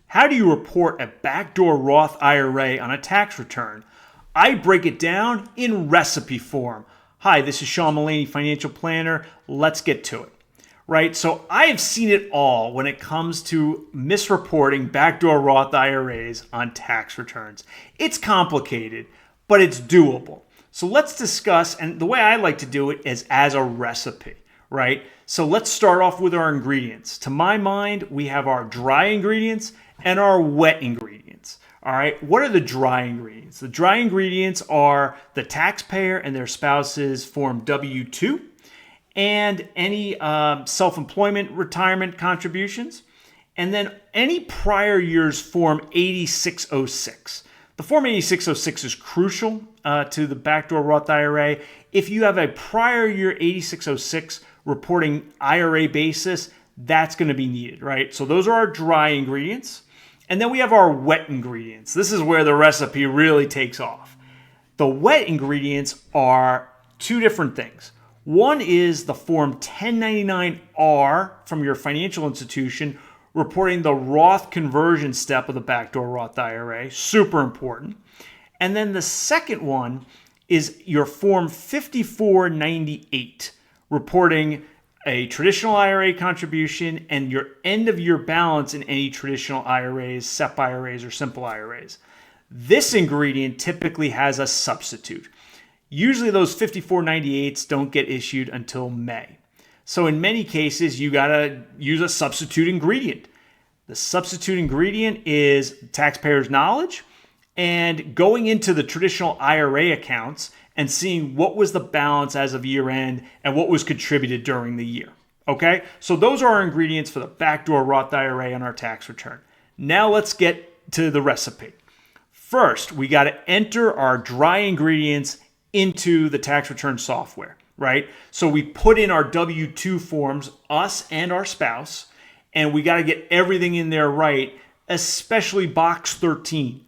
How do you report a backdoor Roth IRA on a tax return? I break it down in recipe form. Hi, this is Sean Mullaney, financial planner. Let's get to it. Right, so I have seen it all when it comes to misreporting backdoor Roth IRAs on tax returns. It's complicated, but it's doable. So let's discuss, and the way I like to do it is as a recipe, right? So let's start off with our ingredients. To my mind, we have our dry ingredients and our wet ingredients. All right, what are the dry ingredients? The dry ingredients are the taxpayer and their spouse's Form W-2 and any self-employment retirement contributions, and then any prior year's Form 8606. The Form 8606 is crucial to the backdoor Roth IRA. If you have a prior year 8606 reporting IRA basis, that's going to be needed, right? So those are our dry ingredients. And then we have our wet ingredients. This is where the recipe really takes off. The wet ingredients are two different things. One is the Form 1099-R from your financial institution reporting the Roth conversion step of the backdoor Roth IRA, super important. And then the second one is your Form 5498 reporting a traditional IRA contribution and your end of year balance in any traditional IRAs, SEP IRAs, or simple IRAs. This ingredient typically has a substitute. Usually those 5498s don't get issued until May. So in many cases, you gotta use a substitute ingredient. The substitute ingredient is taxpayer's knowledge and going into the traditional IRA accounts and seeing what was the balance as of year end and what was contributed during the year. Okay, so those are our ingredients for the backdoor Roth IRA on our tax return. Now let's get to the recipe. First, we got to enter our dry ingredients into the tax return software, right? So we put in our W-2 forms, us and our spouse, and we got to get everything in there right, especially box 13.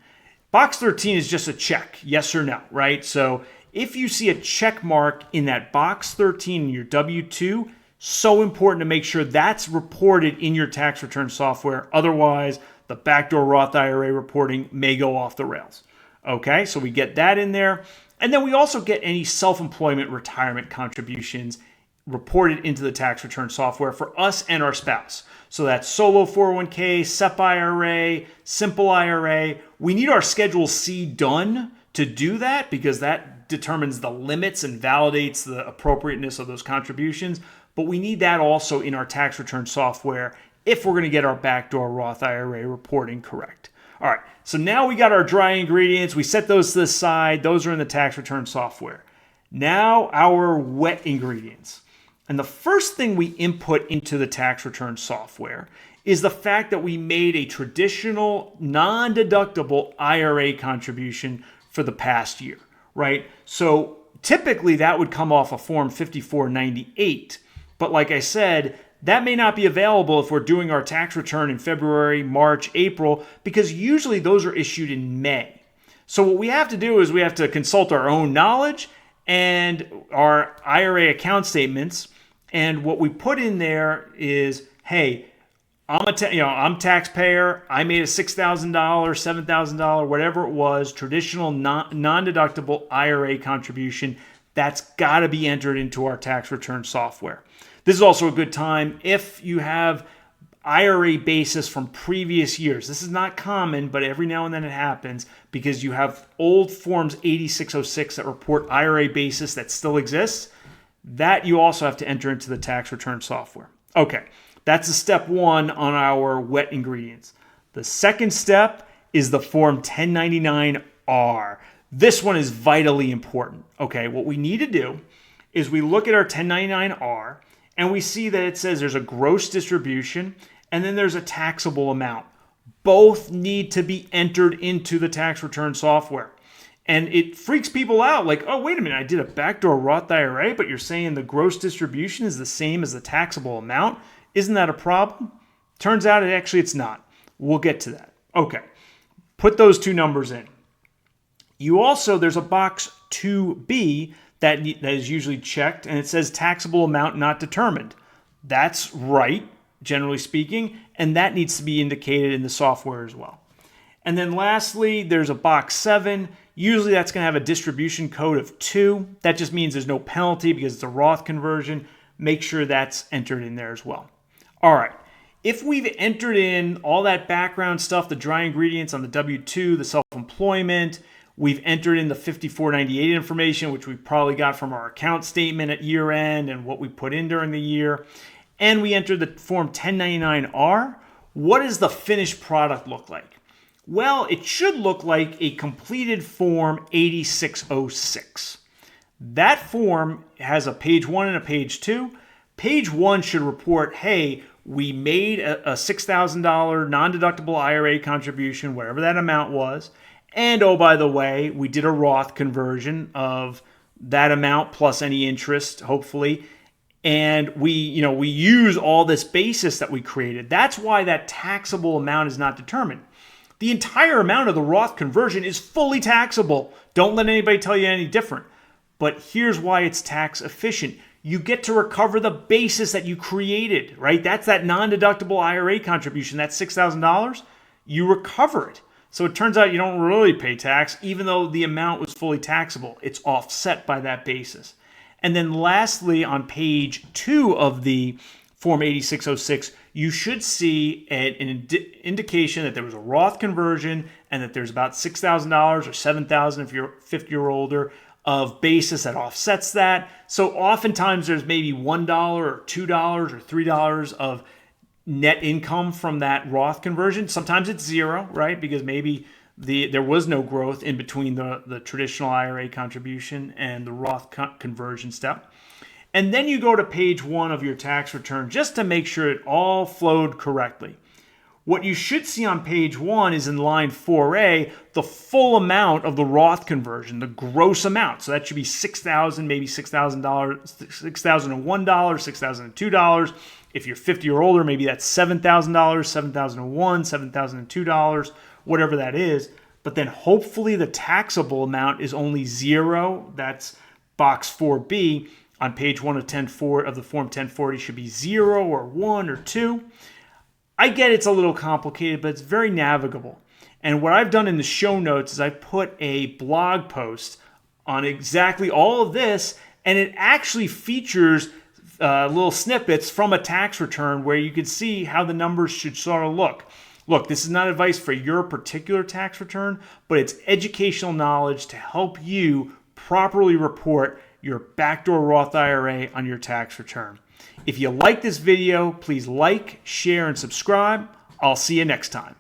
Box 13 is just a check, yes or no, right? So if you see a check mark in that box 13 in your W-2, so important to make sure that's reported in your tax return software. Otherwise, the backdoor Roth IRA reporting may go off the rails. Okay, so we get that in there. And then we also get any self-employment retirement contributions reported into the tax return software for us and our spouse. So that's solo 401k, SEP IRA, simple IRA. We need our Schedule C done to do that because that determines the limits and validates the appropriateness of those contributions. But we need that also in our tax return software if we're going to get our backdoor Roth IRA reporting correct. All right, so now we got our dry ingredients. We set those to the side. Those are in the tax return software. Now our wet ingredients. And the first thing we input into the tax return software is the fact that we made a traditional non-deductible IRA contribution for the past year, right? So typically that would come off a Form 5498. But like I said, that may not be available if we're doing our tax return in February, March, April, because usually those are issued in May. So what we have to do is we have to consult our own knowledge and our IRA account statements. And what we put in there is, hey, I'm taxpayer. I made a $6,000, $7,000, whatever it was, traditional non-deductible IRA contribution. That's got to be entered into our tax return software. This is also a good time if you have IRA basis from previous years. This is not common, but every now and then it happens because you have old Forms 8606 that report IRA basis that still exists. That you also have to enter into the tax return software. Okay, that's a step one on our wet ingredients. The second step is the Form 1099-R. This one is vitally important. Okay, what we need to do is we look at our 1099-R and we see that it says there's a gross distribution and then there's a taxable amount. Both need to be entered into the tax return software. And it freaks people out like, oh, wait a minute, I did a backdoor Roth IRA, but you're saying the gross distribution is the same as the taxable amount. Isn't that a problem? Turns out it's not. We'll get to that. Okay, put those two numbers in. There's a box 2B that is usually checked, and it says taxable amount not determined. That's right. generally speaking, and that needs to be indicated in the software as well. And then lastly, there's a box 7. Usually that's going to have a distribution code of 2. That just means there's no penalty because it's a Roth conversion. Make sure that's entered in there as well. All right. If we've entered in all that background stuff, the dry ingredients on the W-2, the self-employment, we've entered in the 5498 information, which we probably got from our account statement at year end and what we put in during the year, and we entered the form 1099-R, what does the finished product look like? Well, it should look like a completed form 8606. That form has a page 1 and a page 2. Page 1 should report, hey, we made a $6,000 non-deductible IRA contribution, whatever that amount was. And oh, by the way, we did a Roth conversion of that amount plus any interest, hopefully. And we use all this basis that we created. That's why that taxable amount is not determined. The entire amount of the Roth conversion is fully taxable. Don't let anybody tell you any different. But here's why it's tax efficient. You get to recover the basis that you created, right? That's that non-deductible IRA contribution, that $6,000. You recover it. So it turns out you don't really pay tax, even though the amount was fully taxable. It's offset by that basis. And then lastly, on page 2 of the Form 8606, you should see an indication that there was a Roth conversion and that there's about $6,000 or $7,000 if you're 50 or older of basis that offsets that. So oftentimes there's maybe $1 or $2 or $3 of net income from that Roth conversion. Sometimes it's zero, right? Because maybe there was no growth in between the traditional IRA contribution and the Roth conversion step. And then you go to page 1 of your tax return just to make sure it all flowed correctly. What you should see on page 1 is in line 4A, the full amount of the Roth conversion, the gross amount. So that should be $6,000, maybe $6,001, $6,002. If you're 50 or older, maybe that's $7,000, $7,001, $7,002, whatever that is. But then hopefully the taxable amount is only 0. That's box 4B. On page 1 of the Form 1040 should be 0 or 1 or 2. I get it's a little complicated, but it's very navigable. And what I've done in the show notes is I put a blog post on exactly all of this, and it actually features little snippets from a tax return where you can see how the numbers should sort of look. Look, this is not advice for your particular tax return, but it's educational knowledge to help you properly report your backdoor Roth IRA on your tax return. If you like this video, please like, share, and subscribe. I'll see you next time.